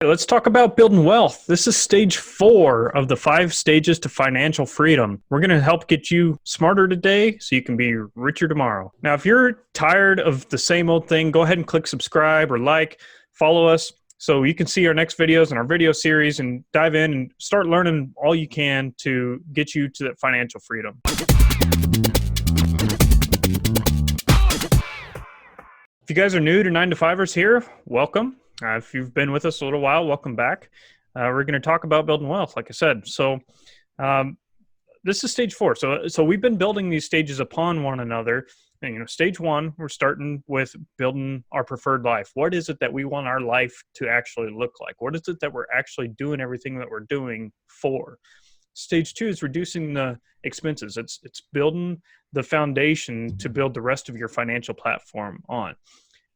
Let's talk about building wealth. This is stage 4 of the 5 stages to financial freedom. We're going to help get you smarter today so you can be richer tomorrow. Now, if you're tired of the same old thing, go ahead and click subscribe or follow us so you can see our next videos and our video series and dive in and start learning all you can to get you to that financial freedom. If you guys are new to 9 to 5ers here, welcome. If you've been with us a little while, welcome back. We're going to talk about building wealth, like I said. So this is stage 4. So we've been building these stages upon one another. And, stage 1, we're starting with building our preferred life. What is it that we want our life to actually look like? What is it that we're actually doing everything that we're doing for? Stage 2 is reducing the expenses. It's building the foundation to build the rest of your financial platform on.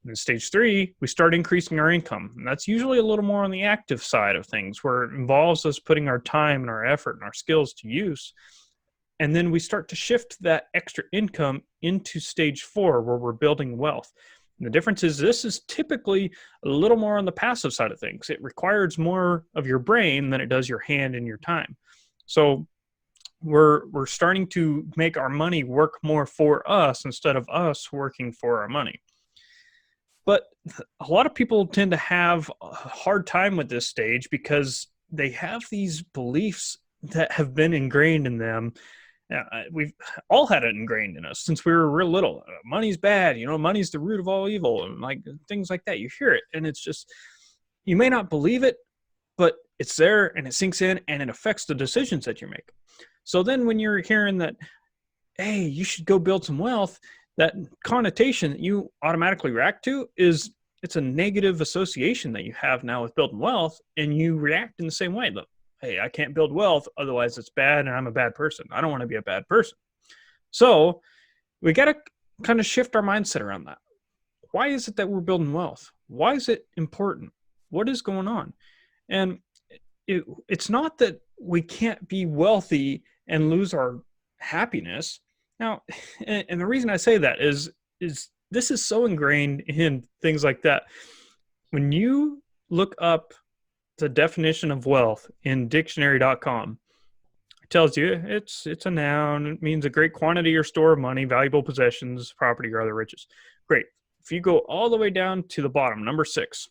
In stage 3, we start increasing our income. And that's usually a little more on the active side of things, where it involves us putting our time and our effort and our skills to use. And then we start to shift that extra income into stage 4, where we're building wealth. And the difference is this is typically a little more on the passive side of things. It requires more of your brain than it does your hand and your time. So we're starting to make our money work more for us instead of us working for our money. But a lot of people tend to have a hard time with this stage because they have these beliefs that have been ingrained in them. We've all had it ingrained in us since we were real little. Money's bad, money's the root of all evil, and like things like that. You hear it, and it's just, you may not believe it, but it's there, and it sinks in, and it affects the decisions that you make. So then when you're hearing that, hey, you should go build some wealth, that connotation that you automatically react to is it's a negative association that you have now with building wealth, and you react in the same way. Look, hey, I can't build wealth, otherwise it's bad and I'm a bad person. I don't want to be a bad person. So we got to kind of shift our mindset around that. Why is it that we're building wealth? Why is it important? What is going on? And it's not that we can't be wealthy and lose our happiness. Now, and the reason I say that is this is so ingrained in things like that. When you look up the definition of wealth in dictionary.com, it tells you it's a noun. It means a great quantity or store of money, valuable possessions, property, or other riches. Great. If you go all the way down to the bottom, number 6,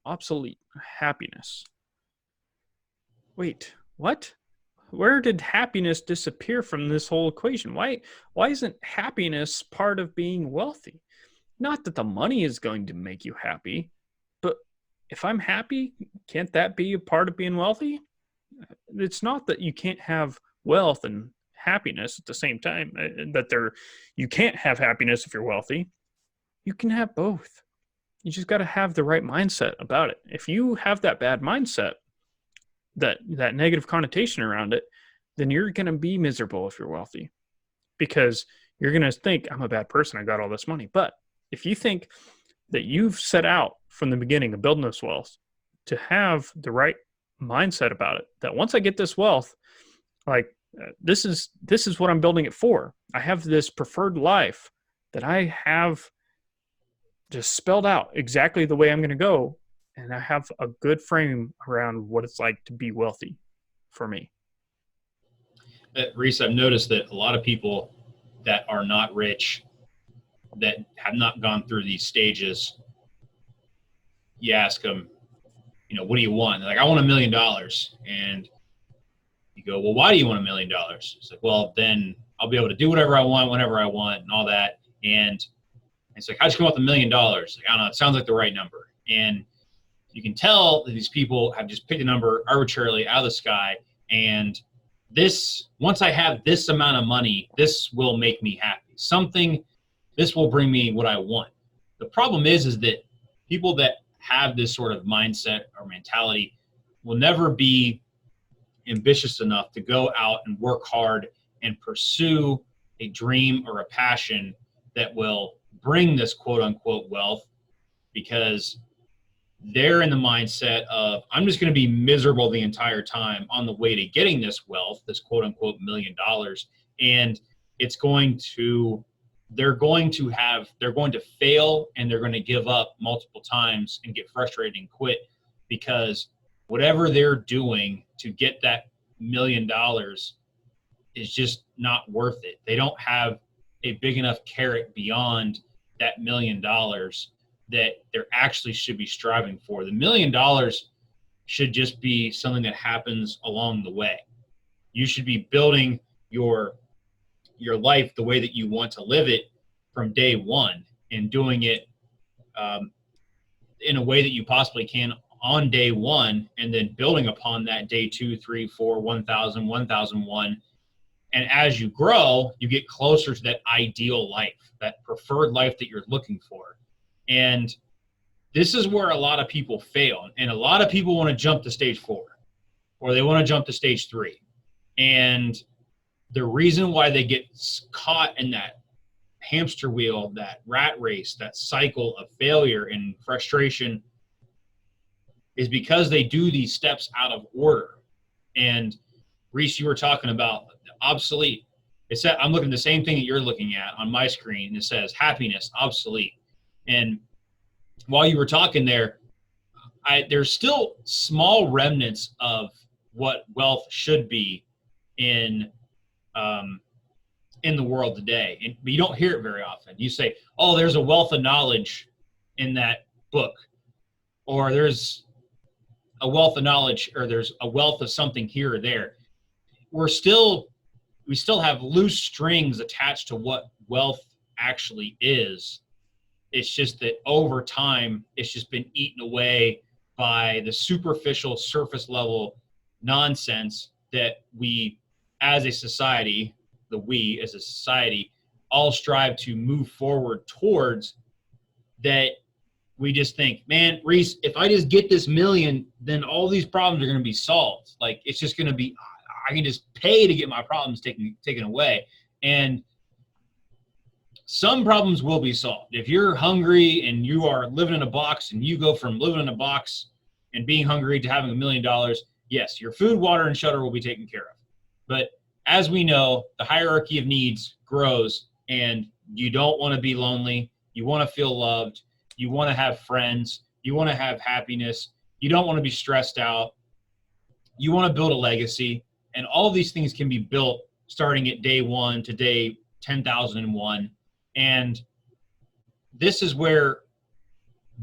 obsolete, happiness. Wait, what? Where did happiness disappear from this whole equation? Why isn't happiness part of being wealthy? Not that the money is going to make you happy, but if I'm happy, can't that be a part of being wealthy? It's not that you can't have wealth and happiness at the same time, you can't have happiness if you're wealthy. You can have both. You just got to have the right mindset about it. If you have that bad mindset, that negative connotation around it, then you're going to be miserable if you're wealthy, because you're going to think, I'm a bad person, I got all this money. But if you think that you've set out from the beginning of building this wealth to have the right mindset about it, that once I get this wealth, this is what I'm building it for. I have this preferred life that I have just spelled out exactly the way I'm going to go. And I have a good frame around what it's like to be wealthy for me. Reese, I've noticed that a lot of people that are not rich, that have not gone through these stages, you ask them, what do you want? They're like, I want $1 million. And you go, well, why do you want $1 million? It's like, well, then I'll be able to do whatever I want, whenever I want, and all that. And it's like, how'd you come up with $1 million? Like, I don't know. It sounds like the right number. And you can tell that these people have just picked a number arbitrarily out of the sky. And once I have this amount of money, this will make me happy. This will bring me what I want. The problem is that people that have this sort of mindset or mentality will never be ambitious enough to go out and work hard and pursue a dream or a passion that will bring this quote unquote wealth, because they're in the mindset of, I'm just going to be miserable the entire time on the way to getting this wealth, this quote unquote $1 million. And they're going to fail, and they're going to give up multiple times and get frustrated and quit because whatever they're doing to get that $1 million is just not worth it. They don't have a big enough carrot beyond that $1 million that they actually should be striving for. The $1 million should just be something that happens along the way. You should be building your life the way that you want to live it from day one, and doing it in a way that you possibly can on day one, and then building upon that day 2, 3, 4, 1,000, 1,001. And as you grow, you get closer to that ideal life, that preferred life that you're looking for. And this is where a lot of people fail. And a lot of people want to jump to stage 4, or they want to jump to stage 3. And the reason why they get caught in that hamster wheel, that rat race, that cycle of failure and frustration, is because they do these steps out of order. And Reese, you were talking about obsolete. It said, I'm looking at the same thing that you're looking at on my screen. It says happiness, obsolete. And while you were talking there, there's still small remnants of what wealth should be in the world today. But you don't hear it very often. You say, oh, there's a wealth of knowledge in that book, or there's a wealth of knowledge, or there's a wealth of something here or there. We still have loose strings attached to what wealth actually is. It's just that over time, it's just been eaten away by the superficial, surface level nonsense that we as a society, all strive to move forward towards. That we just think, man, Reese, if I just get this $1 million, then all these problems are going to be solved. Like, it's just going to be, I can just pay to get my problems taken away. And some problems will be solved. If you're hungry and you are living in a box, and you go from living in a box and being hungry to having $1 million, yes, your food, water, and shelter will be taken care of. But as we know, the hierarchy of needs grows, and you don't want to be lonely. You want to feel loved. You want to have friends. You want to have happiness. You don't want to be stressed out. You want to build a legacy. And all of these things can be built starting at day 1 to day 10,001. And this is where,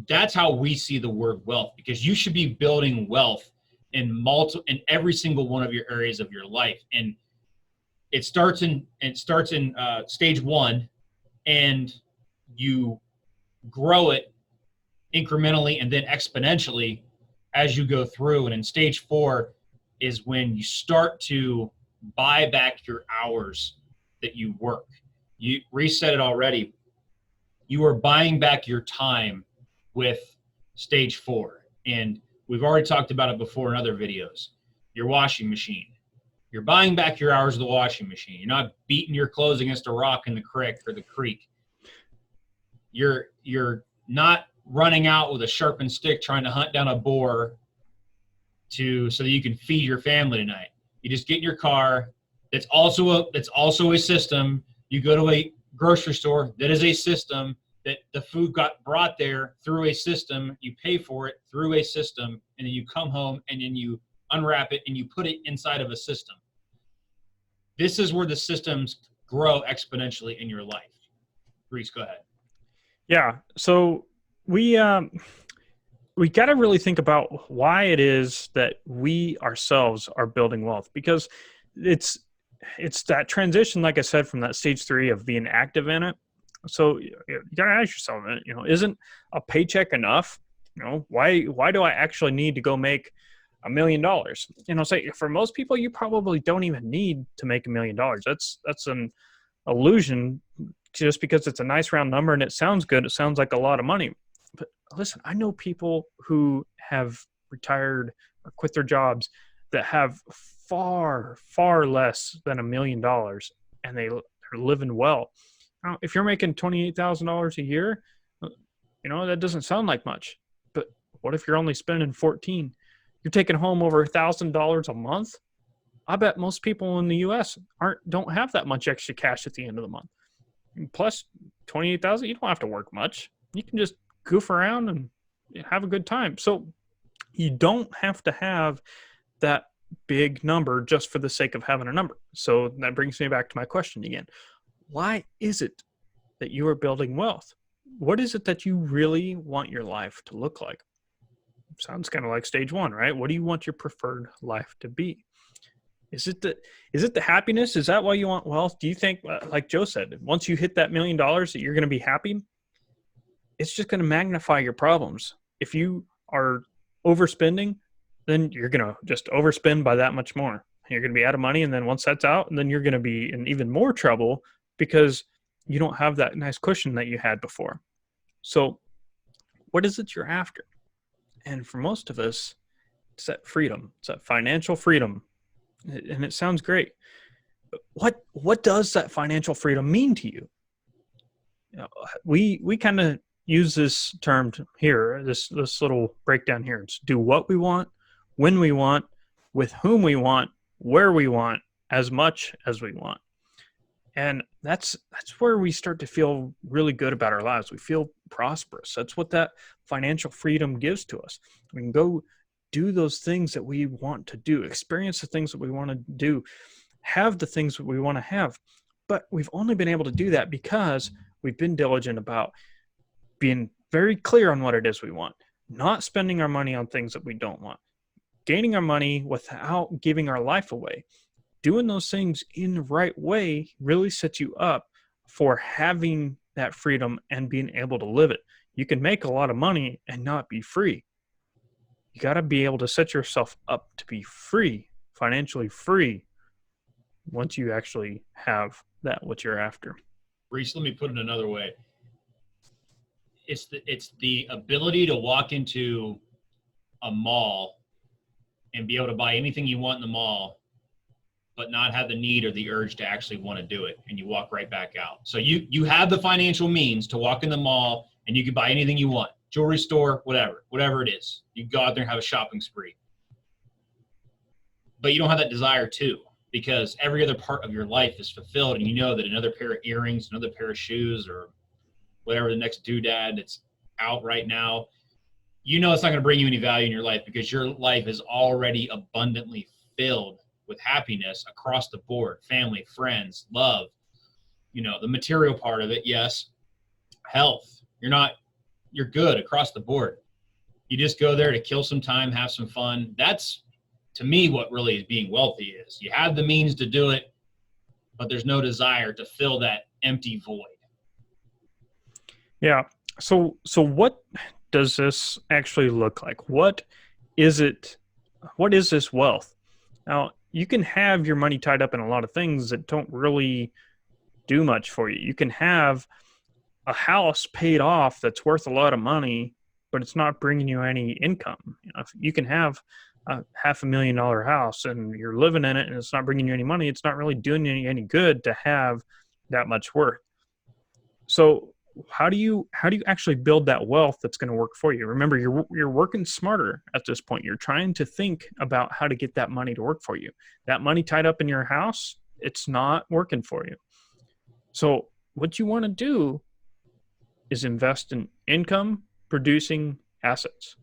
that's how we see the word wealth, because you should be building wealth in every single one of your areas of your life. And it starts in stage 1, and you grow it incrementally and then exponentially as you go through. And in stage 4 is when you start to buy back your hours that you work. You reset it already. You are buying back your time with stage 4. And we've already talked about it before in other videos. Your washing machine. You're buying back your hours of the washing machine. You're not beating your clothes against a rock in the creek or the creek. You're not running out with a sharpened stick trying to hunt down a boar so that you can feed your family tonight. You just get in your car. That's also a system. You go to a grocery store. That is a system. That the food got brought there through a system. You pay for it through a system, and then you come home and then you unwrap it and you put it inside of a system. This is where the systems grow exponentially in your life. Reese, go ahead. Yeah. So we got to really think about why it is that we ourselves are building wealth, because it's that transition, like I said, from that stage 3 of being active in it. So you got to ask yourself, isn't a paycheck enough? Why do I actually need to go make $1 million? Say for most people, you probably don't even need to make $1 million. That's an illusion, just because it's a nice round number and it sounds good. It sounds like a lot of money. But listen, I know people who have retired or quit their jobs that have far, far less than $1 million, and they're living well. Now, if you're making $28,000 a year, that doesn't sound like much. But what if you're only spending 14? You're taking home over $1,000 a month. I bet most people in the U.S. don't have that much extra cash at the end of the month. And plus, $28,000, you don't have to work much. You can just goof around and have a good time. So You don't have to have that big number just for the sake of having a number. So that brings me back to my question again. Why is it that you are building wealth? What is it that you really want your life to look like? Sounds kind of like stage one, right? What do you want your preferred life to be? Is it the happiness? Is that why you want wealth? Do you think, like Joe said, once you hit that $1,000,000 that you're going to be happy? It's just going to magnify your problems. If you are overspending, then you're going to just overspend by that much more. You're going to be out of money. And then once that's out, and then you're going to be in even more trouble because you don't have that nice cushion that you had before. So what is it you're after? And for most of us, it's that freedom. It's that financial freedom. And it sounds great. But what does that financial freedom mean to you? We kind of use this term here, this little breakdown here. It's do what we want, when we want, with whom we want, where we want, as much as we want. And that's where we start to feel really good about our lives. We feel prosperous. That's what that financial freedom gives to us. We can go do those things that we want to do, experience the things that we want to do, have the things that we want to have. But we've only been able to do that because we've been diligent about being very clear on what it is we want, not spending our money on things that we don't want, gaining our money without giving our life away. Doing those things in the right way really sets you up for having that freedom and being able to live it. You can make a lot of money and not be free. You got to be able to set yourself up to be free, financially free, once you actually have that what you're after. Reese, let me put it another way. It's the ability to walk into a mall and be able to buy anything you want in the mall, but not have the need or the urge to actually want to do it, and you walk right back out. So you have the financial means to walk in the mall and you can buy anything you want, jewelry store, whatever it is. You go out there and have a shopping spree. But you don't have that desire to, because every other part of your life is fulfilled, and you know that another pair of earrings, another pair of shoes, or whatever the next doodad that's out right now, you know it's not going to bring you any value in your life because your life is already abundantly filled with happiness across the board, family, friends, love, the material part of it. Yes. Health. You're good across the board. You just go there to kill some time, have some fun. That's, to me, what really is being wealthy is. You have the means to do it, but there's no desire to fill that empty void. Yeah. So what does this actually look like? What is it? What is this wealth? Now, you can have your money tied up in a lot of things that don't really do much for you. You can have a house paid off that's worth a lot of money, but it's not bringing you any income. You can have a $500,000 house and you're living in it and it's not bringing you any money. It's not really doing you any good to have that much worth. So how do you actually build that wealth that's going to work for you? Remember, you're working smarter at this point. You're trying to think about how to get that money to work for you. That money tied up in your house, it's not working for you. So what you want to do is invest in income producing assets.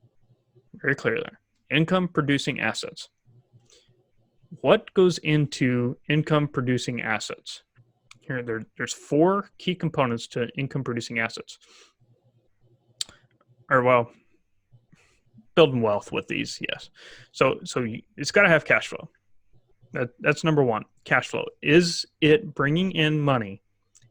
Very clear there. Income producing assets. What goes into income producing assets? Here, there's 4 key components to income producing assets. Building wealth with these, yes. So it's got to have cash flow. That's number 1. Cash flow. Is it bringing in money?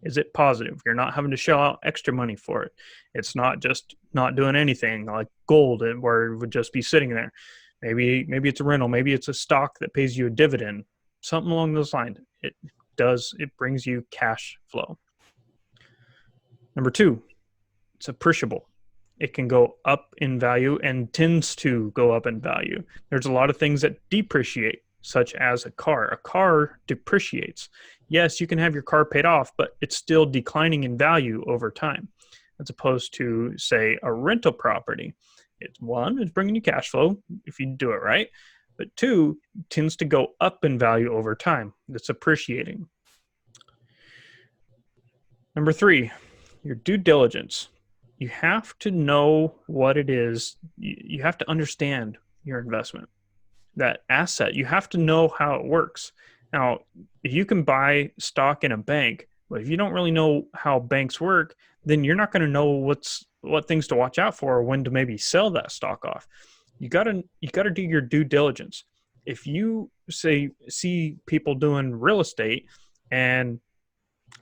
Is it positive? You're not having to shell out extra money for it. It's not just not doing anything like gold where it would just be sitting there. Maybe it's a rental. Maybe it's a stock that pays you a dividend. Something along those lines. It brings you cash flow. Number 2, it's appreciable. It can go up in value and tends to go up in value. There's a lot of things that depreciate, such as a car. A car depreciates. Yes, you can have your car paid off, but it's still declining in value over time, as opposed to, say, a rental property. It's bringing you cash flow if you do it right. But 2, tends to go up in value over time. It's appreciating. Number 3, your due diligence. You have to know what it is. You have to understand your investment. That asset, you have to know how it works. Now, if you can buy stock in a bank, but if you don't really know how banks work, then you're not going to know what things to watch out for or when to maybe sell that stock off. You gotta do your due diligence. If you see people doing real estate and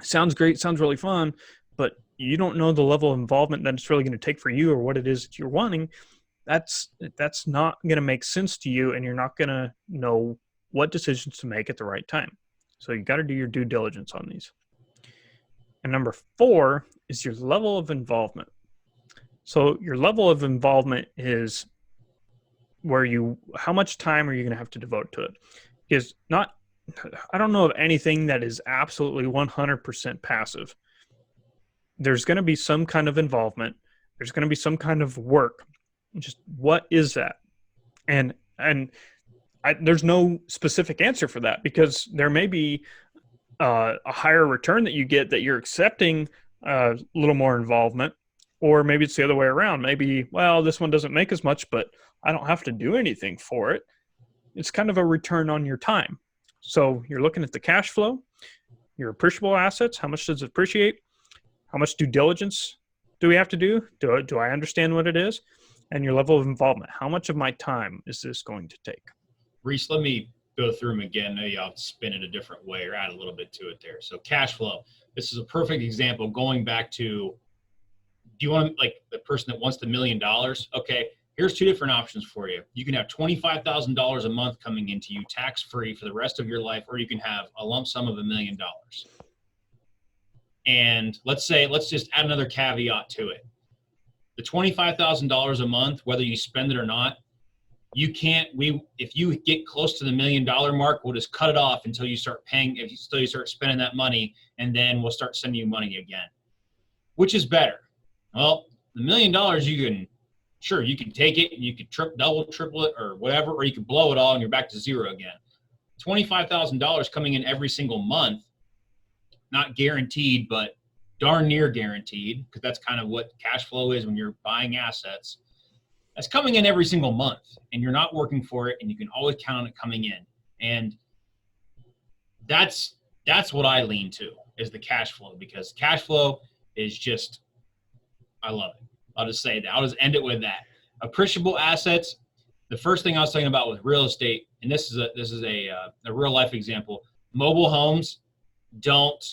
sounds great, sounds really fun, but you don't know the level of involvement that it's really going to take for you or what it is that you're wanting, that's not going to make sense to you, and you're not going to know what decisions to make at the right time. So you got to do your due diligence on these. And number 4 is your level of involvement. So your level of involvement is how much time are you going to have to devote to it? Because I don't know of anything that is absolutely 100% passive. There's going to be some kind of involvement. There's going to be some kind of work. Just what is that? And there's no specific answer for that, because there may be a higher return that you get that you're accepting a little more involvement, or maybe it's the other way around. Maybe, well, this one doesn't make as much, but I don't have to do anything for it. It's kind of a return on your time. So you're looking at the cash flow, your appreciable assets. How much does it appreciate? How much due diligence do we have to do? Do I understand what it is? And your level of involvement. How much of my time is this going to take? Reese, let me go through them again. Maybe I'll spin it a different way or add a little bit to it there. So cash flow. This is a perfect example going back to, do you want to, like the person that wants the $1 million? Okay, here's 2 different options for you. You can have $25,000 a month coming into you tax-free for the rest of your life, or you can have a lump sum of $1 million. And let's just add another caveat to it. The $25,000 a month, whether you spend it or not, if you get close to the $1 million mark, we'll just cut it off until you start you start spending that money, and then we'll start sending you money again. Which is better? Well, the $1 million, you can take it and you could double, triple it or whatever, or you could blow it all and you're back to zero again. $25,000 coming in every single month, not guaranteed, but darn near guaranteed, because that's kind of what cash flow is when you're buying assets. That's coming in every single month, and you're not working for it, and you can always count on it coming in. And that's what I lean to, is the cash flow, because cash flow is just, I love it. I'll just say that. I'll just end it with that. Appreciable assets. The first thing I was talking about with real estate, and this is a real life example. Mobile homes don't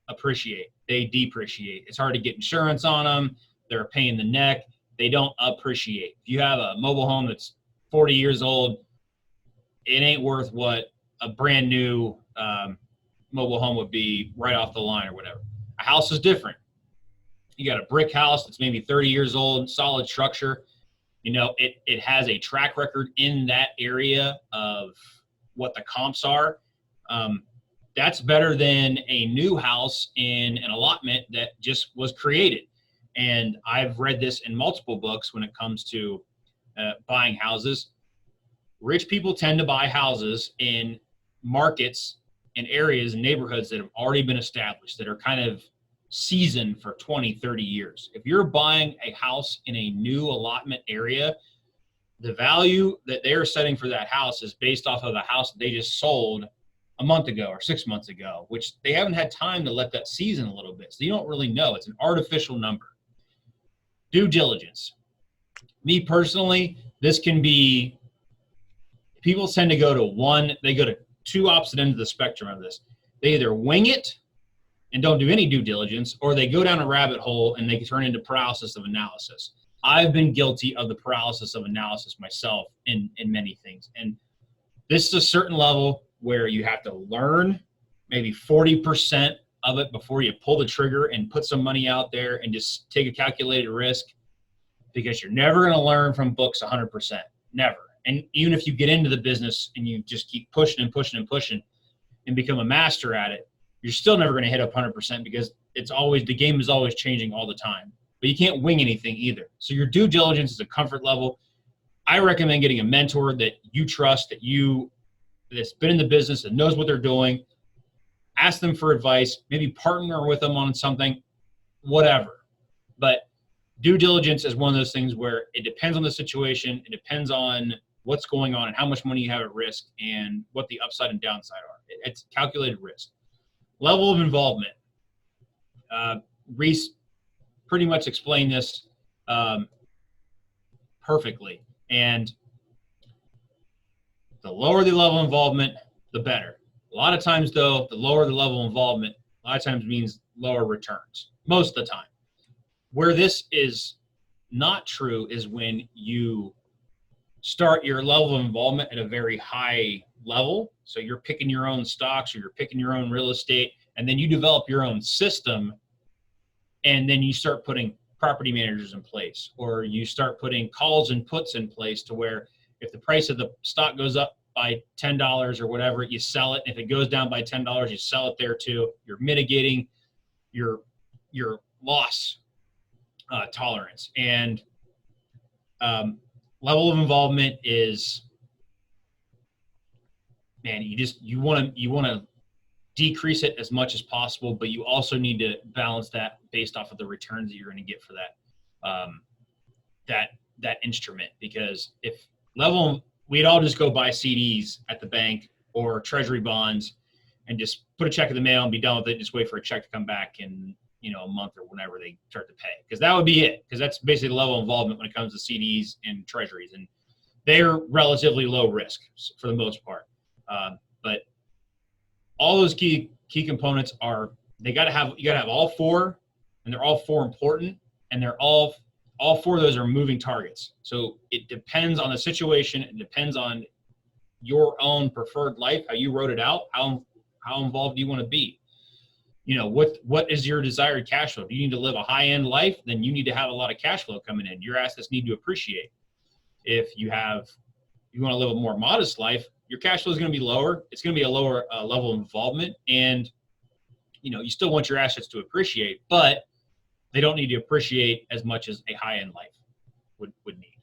appreciate; they depreciate. It's hard to get insurance on them. They're a pain in the neck. They don't appreciate. If you have a mobile home that's 40 years old, it ain't worth what a brand new mobile home would be right off the line or whatever. A house is different. You got a brick house that's maybe 30 years old, solid structure. It has a track record in that area of what the comps are. That's better than a new house in an allotment that just was created. And I've read this in multiple books when it comes to buying houses. Rich people tend to buy houses in markets and areas and neighborhoods that have already been established, that are kind of seasoned for 20, 30 years. If you're buying a house in a new allotment area, the value that they're setting for that house is based off of a house that they just sold a month ago or 6 months ago, which they haven't had time to let that season a little bit. So you don't really know. It's an artificial number. Due diligence. Me personally, this can be, people tend to go to 2 opposite ends of the spectrum of this. They either wing it and don't do any due diligence, or they go down a rabbit hole and they turn into paralysis of analysis. I've been guilty of the paralysis of analysis myself in many things. And this is a certain level where you have to learn maybe 40% of it before you pull the trigger and put some money out there and just take a calculated risk, because you're never going to learn from books 100%. Never. And even if you get into the business and you just keep pushing and pushing and pushing and become a master at it, you're still never going to hit up 100%, because the game is always changing all the time. But you can't wing anything either. So your due diligence is a comfort level. I recommend getting a mentor that you trust, that's been in the business, that knows what they're doing. Ask them for advice, maybe partner with them on something, whatever. But due diligence is one of those things where it depends on the situation. It depends on what's going on and how much money you have at risk and what the upside and downside are. It's calculated risk. Level of involvement. Reese pretty much explained this perfectly. And the lower the level of involvement, the better. A lot of times, though, the lower the level of involvement, a lot of times means lower returns, most of the time. Where this is not true is when you start your level of involvement at a very high level. So you're picking your own stocks or you're picking your own real estate, and then you develop your own system, and then you start putting property managers in place, or you start putting calls and puts in place to where if the price of the stock goes up by $10 or whatever, you sell it. If it goes down by $10, you sell it there too. You're mitigating your loss tolerance. And level of involvement is, man, you want to decrease it as much as possible, but you also need to balance that based off of the returns that you're going to get for that instrument. Because if we'd all just go buy CDs at the bank or treasury bonds and just put a check in the mail and be done with it. Just wait for a check to come back in, a month or whenever they start to pay. Because that would be it. Because that's basically the level of involvement when it comes to CDs and treasuries. And they're relatively low risk for the most part. But all those key components you got to have all four, and they're all four important, and they're all four of those are moving targets. So it depends on the situation. It depends on your own preferred life, how you wrote it out, how involved do you want to be. What is your desired cash flow? Do you need to live a high-end life? Then you need to have a lot of cash flow coming in. Your assets need to appreciate. If you want to live a more modest life, your cash flow is going to be lower. It's going to be a lower level of involvement, and you still want your assets to appreciate, but they don't need to appreciate as much as a high-end life would need.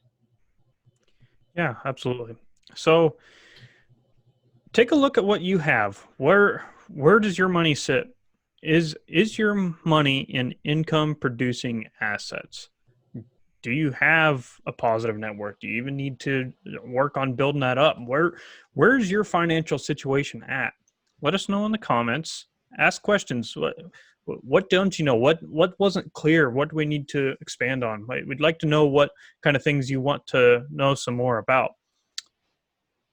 Yeah, absolutely. So take a look at what you have. Where does your money sit? Is your money in income-producing assets? Do you have a positive net worth? Do you even need to work on building that up? Where's your financial situation at? Let us know in the comments. Ask questions. What don't you know? What wasn't clear? What do we need to expand on? We'd like to know what kind of things you want to know some more about.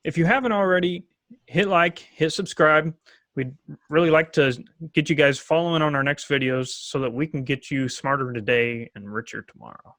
If you haven't already, hit like, hit subscribe. We'd really like to get you guys following on our next videos so that we can get you smarter today and richer tomorrow.